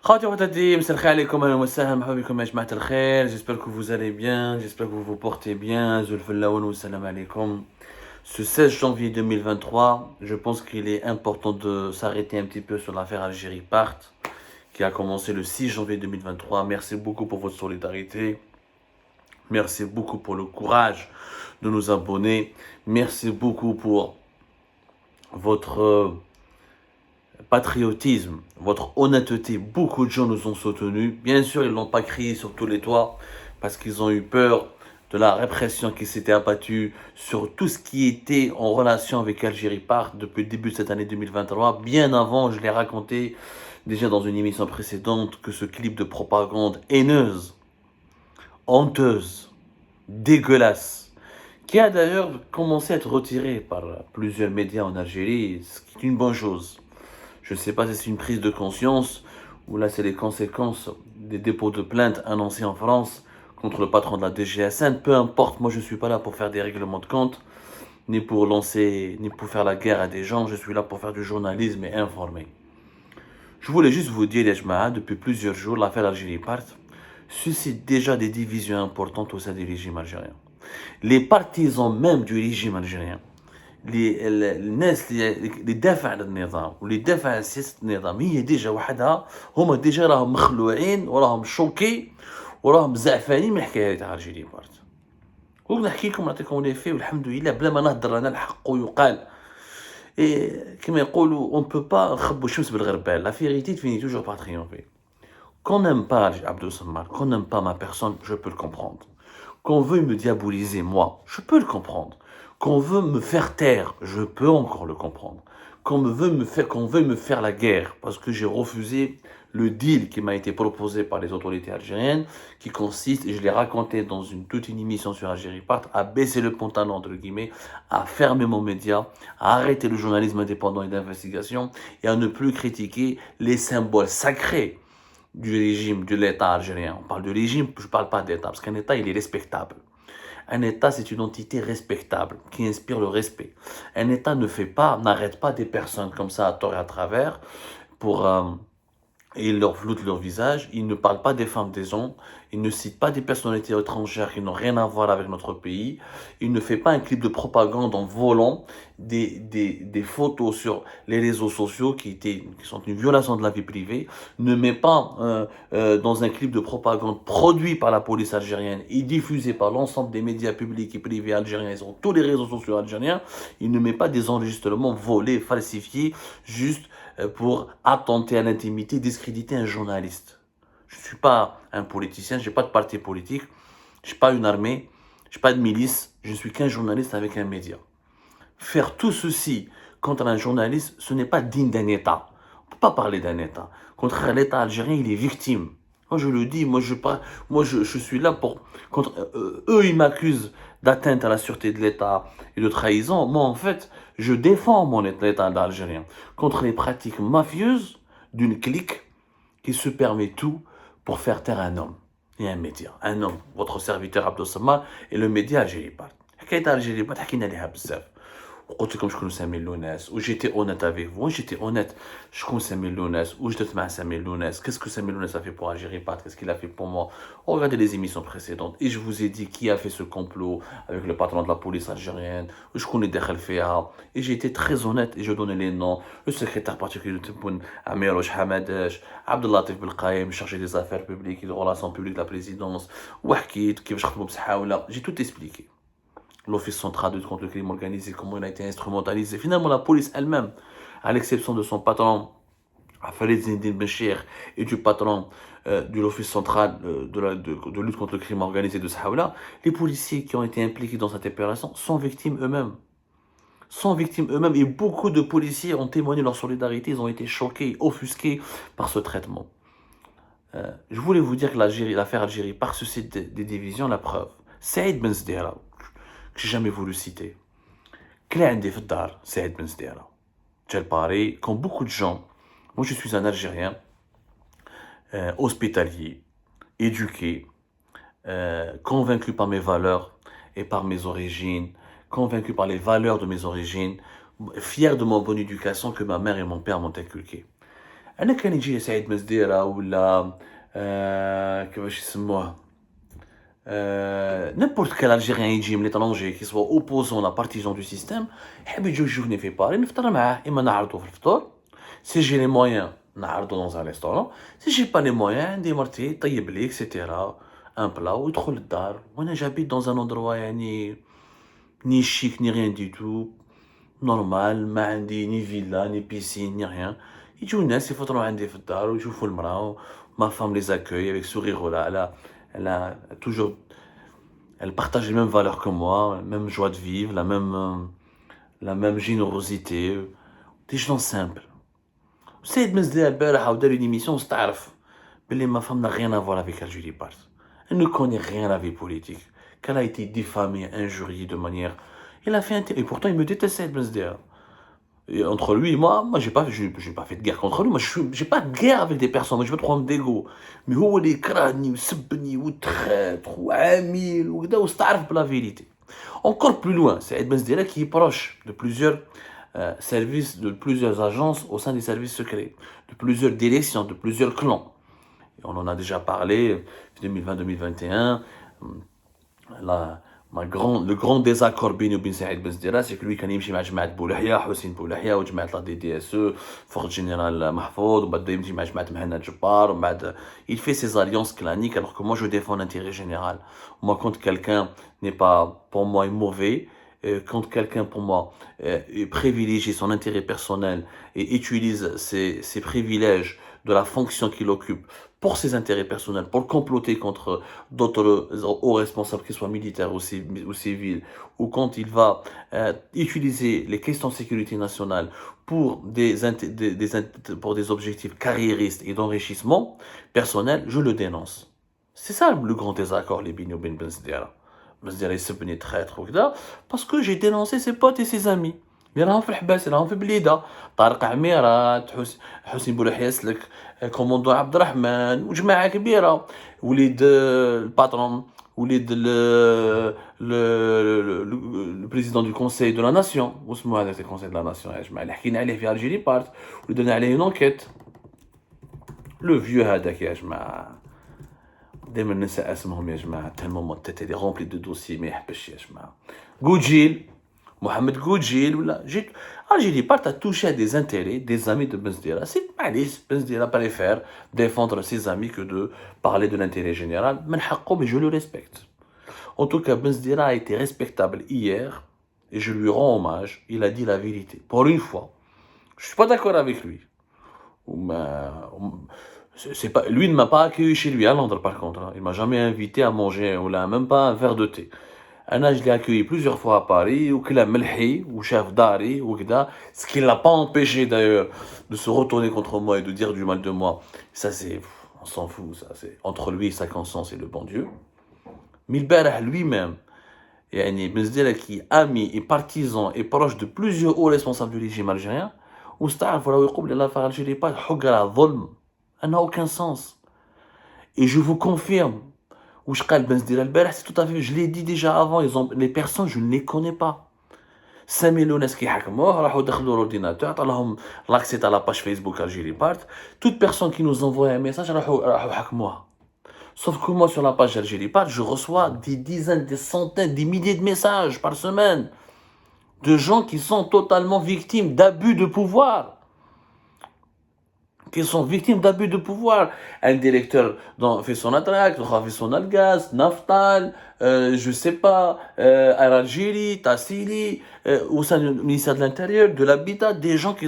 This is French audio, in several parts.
Khawati wa tadim, salam alaikum, ahlan wa sahlan, marhaba bikum ya jama'at al-khair. J'espère que vous allez bien, j'espère que vous vous portez bien. Zulfullawan wa salam alaikum. Ce 16 janvier 2023, je pense qu'il est important de s'arrêter un petit peu sur l'affaire Algérie Part, qui a commencé le 6 janvier 2023. Merci beaucoup pour votre solidarité. Merci beaucoup pour le courage de nous abonner. Merci beaucoup pour votre patriotisme, votre honnêteté. Beaucoup de gens nous ont soutenus. Bien sûr, ils ne l'ont pas crié sur tous les toits parce qu'ils ont eu peur de la répression qui s'était abattue sur tout ce qui était en relation avec Algérie Part depuis le début de cette année 2023. Bien avant, je l'ai raconté déjà dans une émission précédente, que ce clip de propagande haineuse, honteuse, dégueulasse, qui a d'ailleurs commencé à être retiré par plusieurs médias en Algérie, ce qui est une bonne chose. Je ne sais pas si c'est une prise de conscience ou là c'est les conséquences des dépôts de plainte annoncés en France contre le patron de la DGSN. Peu importe, moi je ne suis pas là pour faire des règlements de compte, ni pour faire la guerre à des gens. Je suis là pour faire du journalisme et informer. Je voulais juste vous dire, les jma'a, depuis plusieurs jours, l'affaire Algérie Part suscite déjà des divisions importantes au sein du régime algérien. Les partisans même du régime algérien, الناس اللي دافع على النظام واللي دافع على سياسه النظام، هي ديجا وحدها هما ديجا راهم مخلوعين وراهم شوكي وراهم زعفانين من الحكايه تاع الجيري بارت. ونحكي لكم نعطيكم لي في والحمد لله بلا ما نهضر انا الحق يقال. كما يقولوا on peut pas نخبوا الشمس بالغربال. La vérité finit toujours par triompher. Qu'on n'aime pas Abdou Sammar, qu'on n'aime pas ma personne, je peux le comprendre. Qu'on veut me diaboliser, moi, je peux le comprendre. Qu'on veut me faire taire, je peux encore le comprendre. Qu'on veuille me faire la guerre, parce que j'ai refusé le deal qui m'a été proposé par les autorités algériennes, qui consiste, et je l'ai raconté dans toute une émission sur Algérie Part, à baisser le pantalon, entre guillemets, à fermer mon média, à arrêter le journalisme indépendant et d'investigation, et à ne plus critiquer les symboles sacrés du régime, de l'État algérien. On parle de régime, je ne parle pas d'État, parce qu'un État, il est respectable. Un État, c'est une entité respectable, qui inspire le respect. Un État n'arrête pas des personnes comme ça à tort et à travers et il leur floute leur visage. Il ne parle pas des femmes des hommes. Il ne cite pas des personnalités étrangères qui n'ont rien à voir avec notre pays. Il ne fait pas un clip de propagande en volant des photos sur les réseaux sociaux qui sont une violation de la vie privée. Ne met pas dans un clip de propagande produit par la police algérienne et diffusé par l'ensemble des médias publics et privés algériens et sur tous les réseaux sociaux algériens. Il ne met pas des enregistrements volés, falsifiés, juste pour attenter à l'intimité, discréditer un journaliste. Je ne suis pas un politicien, je n'ai pas de parti politique, je n'ai pas une armée, je n'ai pas de milice, je ne suis qu'un journaliste avec un média. Faire tout ceci contre un journaliste, ce n'est pas digne d'un État. On ne peut pas parler d'un État. Contre l'État algérien, il est victime. Moi, je le dis, moi, je suis là pour... eux, ils m'accusent d'atteinte à la sûreté de l'État et de trahison. Moi, en fait, je défends mon État algérien contre les pratiques mafieuses d'une clique qui se permet tout pour faire taire un homme et un média. Un homme, votre serviteur Abdou Sammar, et le média Algérie Part. حكاية Algérie Part حكينا عليها بزاف. وقلت لكم شكون سامي اللوناس و j'étais honnête avec vous. J'étais honnête. شكون سامي اللوناس وجدت مع سامي اللوناس. Qu'est-ce que Sami Lounas a fait pour Algérie Part? Qu'est-ce qu'il a fait pour moi? Regardez les émissions précédentes et je vous ai dit qui a fait ce complot avec le patron de la police algérienne. شكون اللي دخل فيها. Et j'ai été très honnête et je donnais les noms. Le secrétaire particulier de Tebboune, Amirouche Hamadash, Abdellatif Belkaïm, chargé des affaires publiques et des relations publiques de la présidence. وحكيت كيفاش خدموا بصحاولة. J'ai tout expliqué. L'Office central de lutte contre le crime organisé, comment il a été instrumentalisé. Finalement, la police elle-même, à l'exception de son patron, Farid Zinedine Benchir, et du patron de l'Office central de lutte contre le crime organisé de Sahaoula, les policiers qui ont été impliqués dans cette opération sont victimes eux-mêmes. Et beaucoup de policiers ont témoigné leur solidarité, ils ont été choqués, offusqués par ce traitement. Je voulais vous dire que l'affaire Algérie Part suscite des divisions, la preuve. Saïd Ben Zdera, que j'ai jamais voulu citer. Clé عندي في الدار سعيد بن زديرة. جا لباري comme beaucoup de gens. Moi je suis un Algérien hospitalier, éduqué, convaincu par mes valeurs et par mes origines, convaincu par les valeurs de mes origines, fier de mon bonne éducation que ma mère et mon père m'ont inculqué. انا كان يجي سعيد مزديرة ولا كيفاش يسموه n'importe quel Algérien يجي من l'étranger qui soit opposant la partisan du système يحب يجي يشوفني في باري نفطر معاه اما نعرضه في الفطور si j'ai les moyens نعرضه dans un restaurant si j'ai pas les moyens عندي مرتي طيب لي etc un plat ويدخل الدار وانا j'habite dans un endroit يعني ni chic ni rien du tout normal ما عندي ni villa ni piscine ni rien يجوا الناس يفطروا عندي في الدار ويشوفوا المرأة ma femme les accueille avec sourire là elle a toujours elle partage les mêmes valeurs que moi la même joie de vivre la même générosité des gens simples سيد مزدي البارح ودار une émission وستعرف باللي ma femme n'a rien à voir avec Algérie Part elle ne connaît rien à la vie politique qu'elle a été diffamée injuriée de manière il a fait et pourtant il me déteste سيد مزدي et entre lui et moi j'ai pas fait de guerre contre lui moi j'ai pas de guerre avec des personnes moi j'ai pas de problème d'ego mais هو اللي يكرهني ويسبني وتخاطر وعميل وكذا واستعرف بلا vérité encore plus loin Saïd Benzdira qui est proche de plusieurs services de plusieurs agences au sein des services secrets de plusieurs directions de plusieurs clans et on en a déjà parlé 2020-2021 là le grand désaccord بيني وبين سعيد بنزديرة c'est que lui كان يمشي مع جماعة بولحية حسين بولحية وجماعة لا دي دي اس او فخر جنرال محفوظ وبعد يمشي مع جماعة مهند جبار ومن بعد il fait ses alliances claniques alors que moi je défends l'intérêt général moi quand quelqu'un n'est pas pour moi mauvais quand quelqu'un pour moi privilégie son intérêt personnel et utilise ses privilèges de la fonction qu'il occupe pour ses intérêts personnels, pour le comploter contre d'autres hauts responsables, qu'ils soient militaires ou civils, ou quand il va utiliser les questions de sécurité nationale pour pour des objectifs carriéristes et d'enrichissement personnel, je le dénonce. C'est ça le grand désaccord, les Bino Ben Benzdira. Benzdira, il se venait traître, parce que j'ai dénoncé ses potes et ses amis. اللي راهم في الحباس اللي راهم في بليده طارق عميرات حسين بولحية سلك كوموندو عبد الرحمن وجماعه كبيره وليد الباترون وليد le président du conseil de la nation واسمو هذاك الكونساي دو لا ناسيون يا جماعه اللي حكينا عليه في الجيري بارت واللي درنا عليه اون انكيت لو فيو هذاك يا جماعه دائما ننسى اسمهم يا جماعه تالمون ما تيت لي رومبلي دو دوسي ما يحبش يا جماعه Goudjil Mohamed Goudjil Algérie Part a touché à des intérêts des amis de Benzdira. C'est malice, Benzdira préfère défendre ses amis que de parler de l'intérêt général. Mais je le respecte. En tout cas, Benzdira a été respectable hier et je lui rends hommage. Il a dit la vérité. Pour une fois. Je ne suis pas d'accord avec lui. Lui ne m'a pas accueilli chez lui à Londres par contre. Il ne m'a jamais invité à manger ou là, même pas un verre de thé. أنا je l'ai accueilli plusieurs fois à Paris وكلا ملحي وشاف داري وكذا ce qui l'a pas empêché d'ailleurs de se retourner contre moi et de dire du mal de moi ça c'est on s'en fout ça c'est entre lui et sa conscience et le bon Dieu mais البارح lui-même يعني Benzdira qui est ami et partisan et proche de plusieurs hauts responsables du régime algérien واستعرف ولا يقول لي l'affaire Algérie pas حقرة ظلم ça n'a aucun sens et je vous confirme où je parle Benzdira البارح c'est tout à fait je l'ai dit déjà avant les personnes je ne les connais pas 5000 ناس كيحكموه راحوا دخلوا l'ordinateur عطا لهم l'accès à la page Facebook Algérie Part toute personne qui nous envoie un message راحوا حكموها sauf que moi sur la page Algérie Part je reçois des dizaines des centaines des milliers de messages par semaine de gens qui sont totalement victimes d'abus de pouvoir qui sont victimes d'abus de pouvoir. Un directeur fait son attaque, l'autre fait son algaz, Naftal, je sais pas, Al-Algérie, Tassili, au sein du ministère de l'Intérieur, de l'Habitat, des gens qui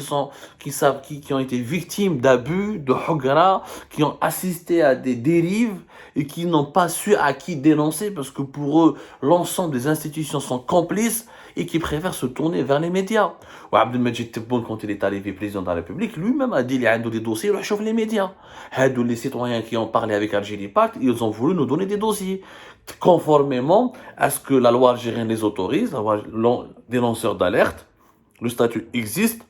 ont été victimes d'abus, de hogara, qui ont assisté à des dérives et qui n'ont pas su à qui dénoncer parce que pour eux, l'ensemble des institutions sont complices et qui préfèrent se tourner vers les médias. Ou Abdelmajid Tebboune, quand il est arrivé président de la République, lui-même a dit qu'il y a des dossiers, il chauffe les médias. Les citoyens qui ont parlé avec Algérie Part, ils ont voulu nous donner des dossiers, conformément à ce que la loi algérienne les autorise, la loi des lanceurs d'alerte. Le statut existe.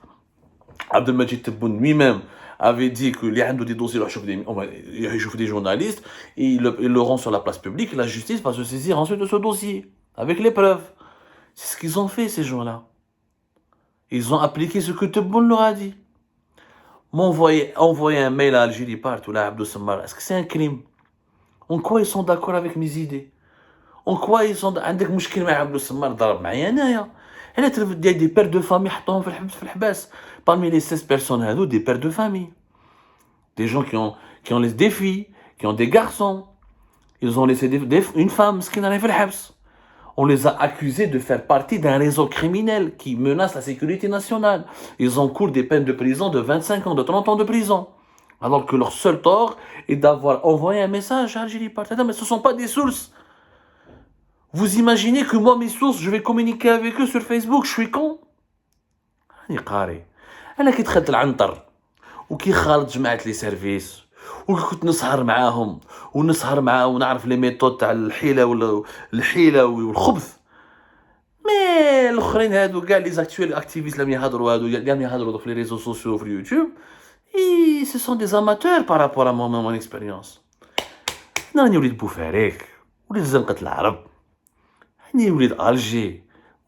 Abdelmajid Tebboune lui-même avait dit qu'il y a des dossiers, il chauffe des journalistes, et il le rend sur la place publique, et la justice va se saisir ensuite de ce dossier, avec les preuves. C'est ce qu'ils ont fait, ces gens-là. Ils ont appliqué ce que Tebboune leur a dit. envoyer un mail à Algérie Part ou à Abdou Semmar, est-ce que c'est un crime? En quoi ils sont d'accord avec mes idées? En quoi ils sont عندك مشكل مع عبد السمار ضرب معايا انايا انا ديال دي بير دو فامي حطوهم في الحبس parmi les 16 personnes هادو des pères de famille des gens qui ont des filles qui ont des garçons ils ont laissé une femme مسكينه في الحبس on les a accusés de faire partie d'un réseau criminel qui menace la sécurité nationale ils encourent des peines de prison de 25 ans de 30 ans de prison alors que leur seul tort est d'avoir envoyé un message à Algérie Part mais ce sont pas des sources. Vous imaginez que moi, mes sources, je vais communiquer avec eux sur Facebook, je suis con? راني قاري انا كي دخلت العنطر وكي خالط جماعه لي سيرفيس وكي كنت نسهر معاهم ونعرف لي ميثود تاع الحيله والخبث مي الاخرين هادو كاع لي زاكتويل اكتيفيست اللي يهضروا في لي ريزو سوسيو في اليوتيوب اي سي سون دي اماتور بارابور ا مون اكسبيريونس انا راني وليد بوفاريك وليد زنقه العرب راني وليد الجي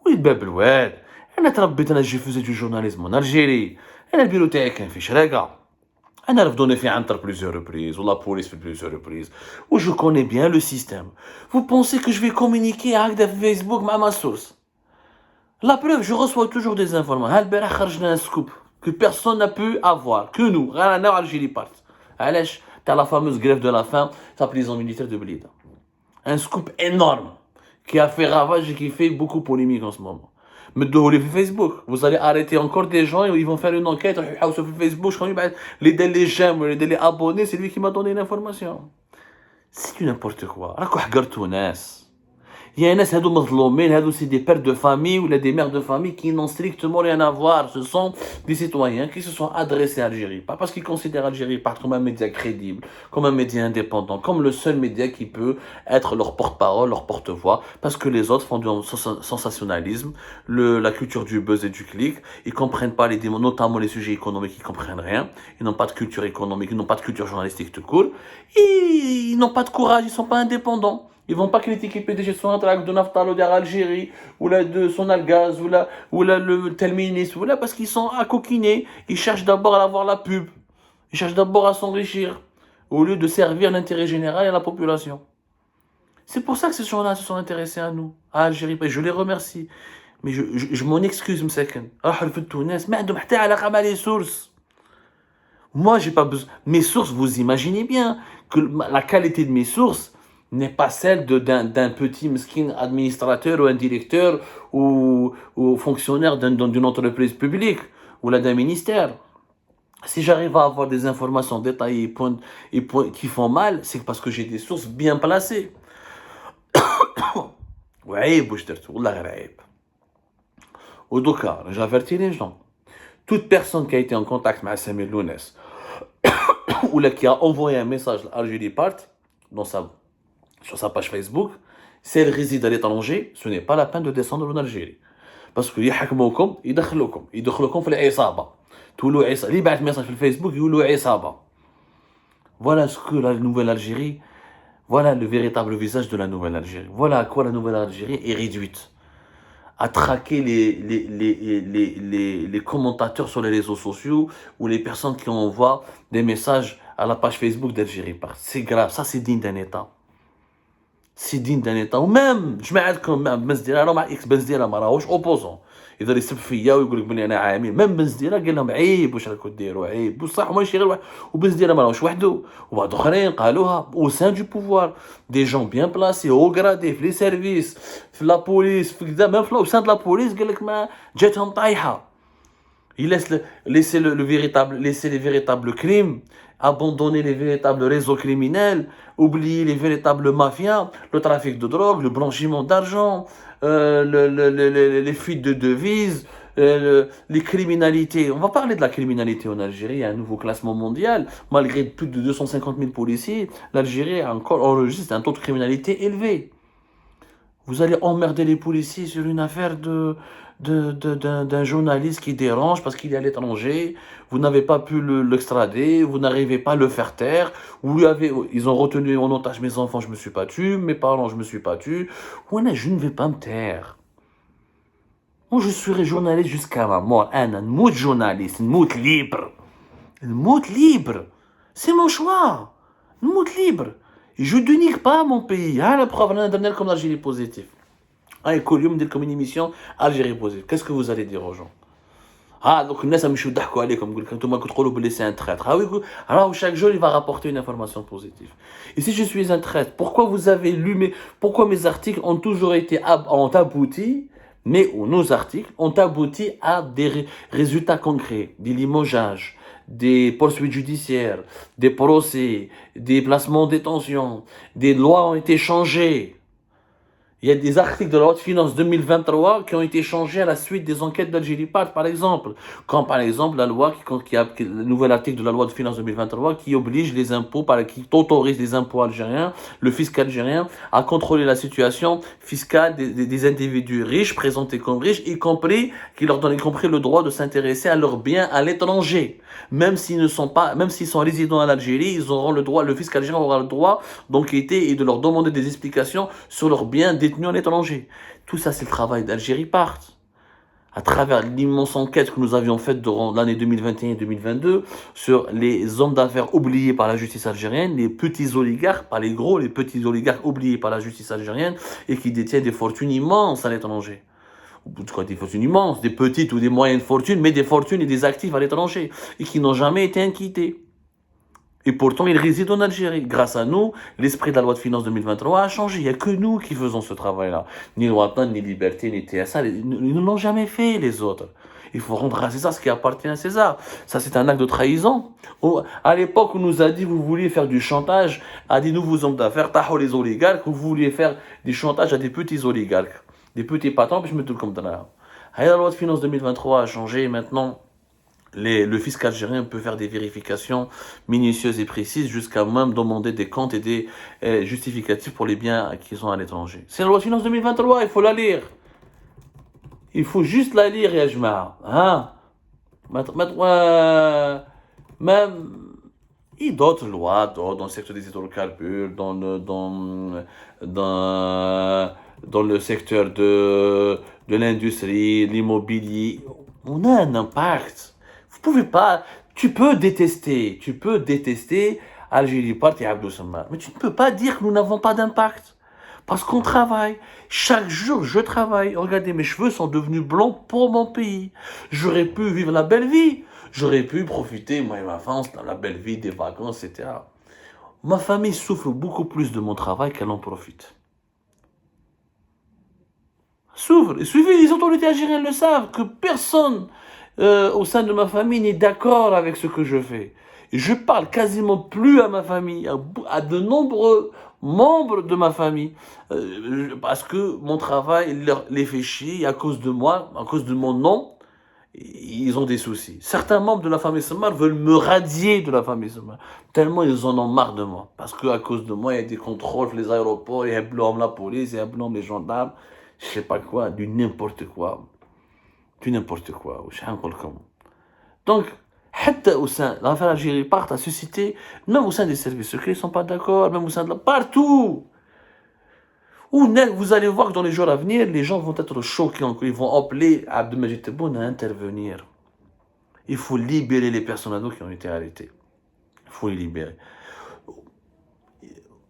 وليد باب الواد انا تربيت انا جي فوزي دو جورناليزم ان الجيري انا البيرو تاعي كان في شراقه انا رفدوني في عنتر بليزيور ريبريز ولا بوليس في بليزيور ريبريز و جو كوني بيان لو سيستيم vous pensez que je vais communiquer هكذا في فيسبوك مع ما سورس la preuve je reçois toujours des informations ها البارح خرجنا un scoop que personne n'a pu avoir que nous غير انا وعلجيري بارت علاش تاع la fameuse grève de la faim تاع prison militaire de Blida un scoop énorme qui a fait ravage et qui fait beaucoup polémique en ce moment. مدوه في فيسبوك vous allez arrêter encore des gens ils vont faire une enquête يحاولوا في فيسبوك شكون يبعث لي دار لي جيم ولا دار لي ابوني c'est lui qui m'a donné l'information c'est n'importe quoi راكو حقرتوا ناس يا ناس هادو مظلومين هادو سي دي pères de famille ou des mères de famille qui n'ont strictement rien à voir ce sont des citoyens qui se sont adressés à Algérie pas parce qu'ils considèrent Algérie Part comme un média crédible comme un média indépendant comme le seul média qui peut être leur porte-parole leur porte-voix parce que les autres font du sensationnalisme la culture du buzz et du clic ils comprennent pas notamment les sujets économiques ils comprennent rien ils n'ont pas de culture économique ils n'ont pas de culture journalistique tout court ils n'ont pas de courage ils sont pas indépendants. Ils vont pas critiquer PDG de Sonatrach, de Naftalo d'Algérie, ou là de Sonalgaz, ou là le tel ministre, ou là parce qu'ils sont à coquiner. Ils cherchent d'abord à avoir la pub. Ils cherchent d'abord à s'enrichir, au lieu de servir l'intérêt général et la population. C'est pour ça que ces gens-là se sont intéressés à nous, à Algérie. Et je les remercie. Mais je m'en excuse, Msaken. Moi, j'ai pas besoin. Mes sources, vous imaginez bien que la qualité de mes sources n'est pas celle d'un petit mesquin administrateur ou un directeur ou fonctionnaire d'une entreprise publique ou là d'un ministère. Si j'arrive à avoir des informations détaillées qui font mal, c'est parce que j'ai des sources bien placées. وعيب واش درت والله غير عيب. ودوكا j'avertis les gens. Toute personne qui a été en contact avec Samir Lounès ou là qui a envoyé un message à Algérie Part sur sa page Facebook, si elle réside à l'étranger, ce n'est pas la peine de descendre en Algérie. Parce que يحكموكم يدخلوكم في العصابة. تقولوا عصابة. اللي بعت message في الفيسبوك يقولوا عصابة. Voilà ce que la nouvelle Algérie, voilà le véritable visage de la nouvelle Algérie. Voilà à quoi la nouvelle Algérie est réduite. À traquer les commentateurs sur les réseaux sociaux ou les personnes qui envoient des messages à la page Facebook d'Algérie Part. C'est grave, ça c'est digne d'un État. C'est digne d'un État. ومام جماعتكم بنزديره راهم مع اكس بنزديره ما راهوش اوبوزون يقدر يسب فيا ويقول لك بلي انا عامل مام بنزديره قال لهم عيب واش راكم ديروا عيب بصح ماشي غير واحد وبنزديره ما راهوش وحده وواحد اخرين قالوها au sein du pouvoir des gens bien placés haut gradés في لي سيرفيس في لا بوليس في كذا مام au sein de la police قال لك ما جاتهم طايحه. Il laisser les véritables crimes, abandonner les véritables réseaux criminels, oublier les véritables mafias, le trafic de drogue, le blanchiment d'argent, les fuites de devises, les criminalités. On va parler de la criminalité en Algérie, il y a un nouveau classement mondial. Malgré plus de 250 000 policiers, l'Algérie a encore enregistré un taux de criminalité élevé. Vous allez emmerder les policiers sur une affaire d'un journaliste qui dérange parce qu'il est à l'étranger, vous n'avez pas pu l'extrader, vous n'arrivez pas à le faire taire, ils ont retenu en otage mes enfants, je me suis pas tué, mes parents, je me suis pas tué, je ne vais pas me taire. Moi, je serai journaliste jusqu'à ma mort, un journaliste, un libre. نموت libre. C'est mon choix. نموت libre. Et je ne dénigre pas mon pays. Ah, la preuve, l'année dernière, comme l'Algérie positive. Ah, et Colium dit comme une émission, Algérie positive. Qu'est-ce que vous allez dire aux gens? Ah, donc, الناس يمشيو يضحكوا عليكم يقول لك انتم كتقولوا باللي c'est un traître. Ah oui, alors chaque jour il va rapporter une information positive. Et si je suis un traître, pourquoi vous avez lu pourquoi mes articles ont toujours été ont abouti, mais nos articles ont abouti à des résultats concrets, des limogeages, des poursuites judiciaires, des procès, des placements en détention, des lois ont été changées. Il y a des articles de la loi de finances 2023 qui ont été changés à la suite des enquêtes d'Algérie Part, par exemple. Quand, par exemple, la loi le nouvel article de la loi de finances 2023 qui oblige les impôts, qui autorise les impôts algériens, le fisc algérien, à contrôler la situation fiscale des individus riches, présentés comme riches, y compris, qui leur donne y compris le droit de s'intéresser à leurs biens à l'étranger. Même s'ils sont résidents en Algérie, ils auront le droit, le fisc algérien aura le droit d'enquêter et de leur demander des explications sur leurs biens détenus à l'étranger. Tout ça, c'est le travail d'Algérie Part. À travers l'immense enquête que nous avions faite durant l'année 2021 et 2022 sur les hommes d'affaires oubliés par la justice algérienne, les petits oligarques, pas les gros, les petits oligarques oubliés par la justice algérienne et qui détiennent des fortunes immenses à l'étranger. Des fortunes immenses, des petites ou des moyennes fortunes, mais des fortunes et des actifs à l'étranger et qui n'ont jamais été inquiétés. Et pourtant, ils résident en Algérie. Grâce à nous, l'esprit de la loi de finances 2023 a changé. Il n'y a que nous qui faisons ce travail-là. Ni Ouattane, ni Liberté, ni TSA, ils ne l'ont jamais fait, les autres. Il faut rendre à César ce qui appartient à César. Ça, c'est un acte de trahison. À l'époque, on nous a dit, vous vouliez faire du chantage à des nouveaux hommes d'affaires, taho les oligarques, vous vouliez faire du chantage à des petits oligarques, des petits patrons, puis je me dis comme ça. La loi de finances 2023 a changé et maintenant, le fisc algérien peut faire des vérifications minutieuses et précises jusqu'à même demander des comptes et des justificatifs pour les biens qui sont à l'étranger. C'est la loi de finances 2023, il faut la lire. Il faut juste la lire, ya jma'a. Hein? Même, et d'autres lois, dans le secteur des hydrocarbures, dans le secteur de l'industrie, l'immobilier, on a un impact. Vous pouvez pas, tu peux détester Algérie Part et Abdou Samar, mais tu ne peux pas dire que nous n'avons pas d'impact. Parce qu'on travaille. Chaque jour, je travaille. Regardez, mes cheveux sont devenus blancs pour mon pays. J'aurais pu vivre la belle vie. J'aurais pu profiter, moi et ma femme, dans la belle vie, des vacances, etc. Ma famille souffre beaucoup plus de mon travail qu'elle en profite. Souffre. Suivez, les autorités algériennes le savent, que personne au sein de ma famille n'est d'accord avec ce que je fais. Je parle quasiment plus à ma famille, à de nombreux membres de ma famille, parce que mon travail les fait chier, et à cause de moi, à cause de mon nom, ils ont des soucis. Certains membres de la famille Samar veulent me radier de la famille Samar, tellement ils en ont marre de moi, parce qu'à cause de moi, il y a des contrôles les aéroports, il y a la police, il y a les gendarmes, je sais pas quoi, du n'importe quoi. Du n'importe quoi. Donc, au sein, l'affaire Algérie Part a suscité, même au sein des services secrets, ils ne sont pas d'accord, même au sein de partout. Ou vous allez voir que dans les jours à venir, les gens vont être choqués, ils vont appeler Abdelmajid Tebboune à intervenir. Il faut libérer les personnes qui ont été arrêtées. Il faut les libérer.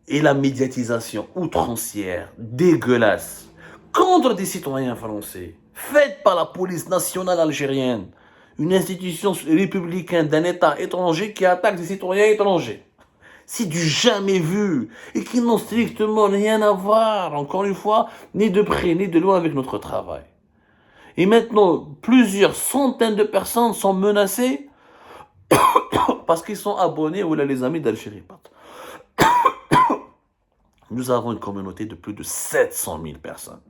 Et la médiatisation outrancière, dégueulasse, contre des citoyens français, faite par la police nationale algérienne, une institution républicaine d'un État étranger qui attaque des citoyens étrangers. C'est du jamais vu et qui n'ont strictement rien à voir, encore une fois, ni de près ni de loin avec notre travail. Et maintenant, plusieurs centaines de personnes sont menacées parce qu'ils sont abonnés ou les amis d'Algérie. Nous avons une communauté de plus de 700 000 personnes.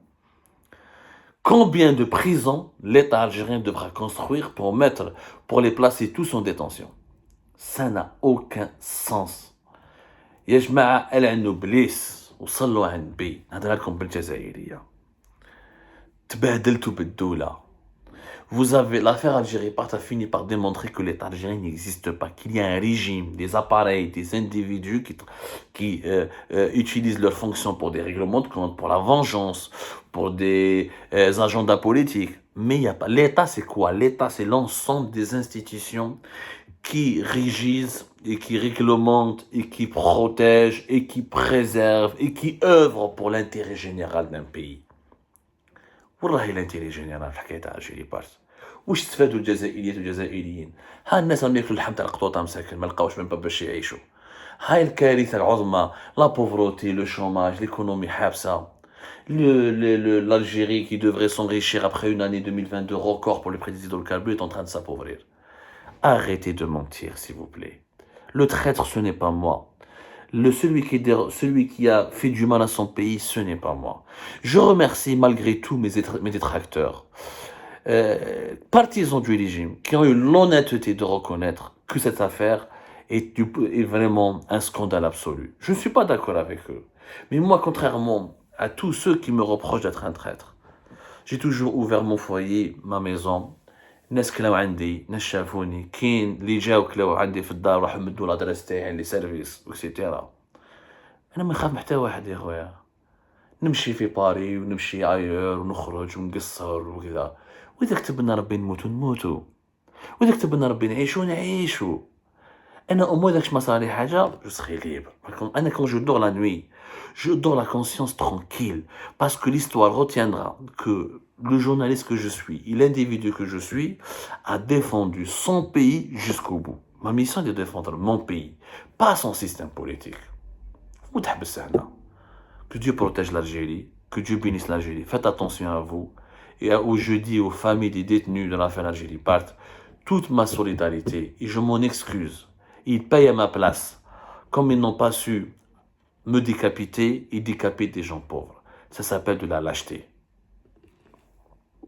Combien de prisons l'État algérien devra construire pour les placer tous en détention? Ça n'a aucun sens. يا جماعة العنوا بليس وصلوا عند بي نهضر لكم بالجزائرية تبهدلتوا بالدولة. Vous avez l'affaire Algérie Part a fini par démontrer que l'État algérien n'existe pas, qu'il y a un régime, des appareils, des individus qui utilisent leurs fonctions pour des règlements de compte, pour la vengeance, pour des agendas politiques. Mais il y a pas. L'État, c'est quoi? L'État, c'est l'ensemble des institutions qui régissent et qui réglementent et qui protègent et qui préservent et qui œuvrent pour l'intérêt général d'un pays. والله l'intérêt général في حكاية الجزائري بارت. واش استفادوا الجزائريات والجزائريين؟ ها الناس راهم ياكلوا اللحم تاع القطوطه مساكن، ما لقاوش من باش يعيشوا. هاي الكارثه العظمى، لا بوفروتي، لو شوماج، ليكونومي حابسه. L'Algérie qui devrait s'enrichir après une année 2022 record pour le prix des hydrocarbures est en train de s'appauvrir. Arrêtez de mentir, s'il vous plaît. Le traître, ce n'est pas moi. Celui qui a fait du mal à son pays, ce n'est pas moi. Je remercie malgré tout mes détracteurs, partisans du régime, qui ont eu l'honnêteté de reconnaître que cette affaire est vraiment un scandale absolu. Je ne suis pas d'accord avec eux. Mais moi, contrairement à tous ceux qui me reprochent d'être un traître, j'ai toujours ouvert mon foyer, ma maison. الناس كلاو عندي، ناس شافوني، كاين اللي جاو كلاو عندي في الدار راحوا مدوا لادريس تاعي لي سيرفيس اكسيتيرا. انا ما نخاف من حتى واحد يا خويا، نمشي في باري ونمشي عاير ونخرج ونقصر وكذا، واذا كتب لنا ربي نموتو نموتو، واذا كتب لنا ربي نعيشو نعيشو. انا au moins داكش ما صاري حاجه je serai libre. انا quand je dors la nuit, je dors la conscience tranquille parce que l'histoire retiendra que le journaliste que je suis et l'individu que je suis a défendu son pays jusqu'au bout. Ma mission est de défendre mon pays, pas son système politique. Que Dieu protège l'Algérie, que Dieu bénisse l'Algérie. Faites attention à vous. Et je dis aux familles des détenus de l'affaire Algérie Part toute ma solidarité et je m'en excuse. Ils payent à ma place. Comme ils n'ont pas su me décapiter, ils décapitent des gens pauvres. Ça s'appelle de la lâcheté.